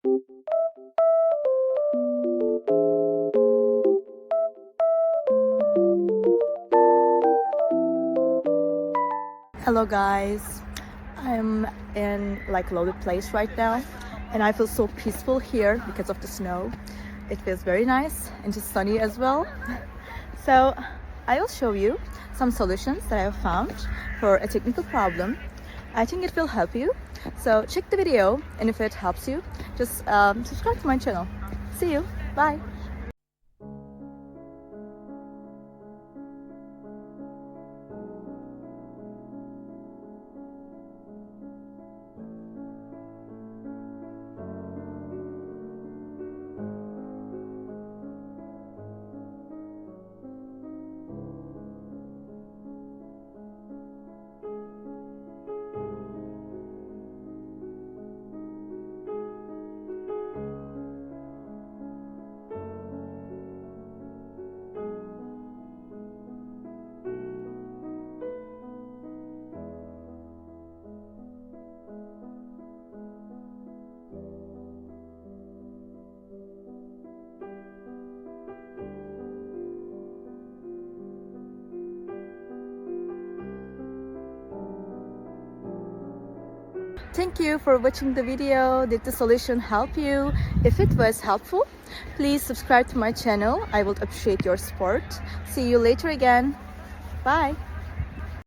Hello guys, I'm in like loaded place right now and I feel so peaceful here because of the snow. It feels very nice and just sunny as well. So I will show you some solutions that I have found for a technical problem. I think it will help you. So check the video, and if it helps you, just subscribe to my channel. See you. Bye. Thank you for watching the video. Did the solution help you? If it was helpful, please subscribe to my channel. I would appreciate your support. See you later again. Bye.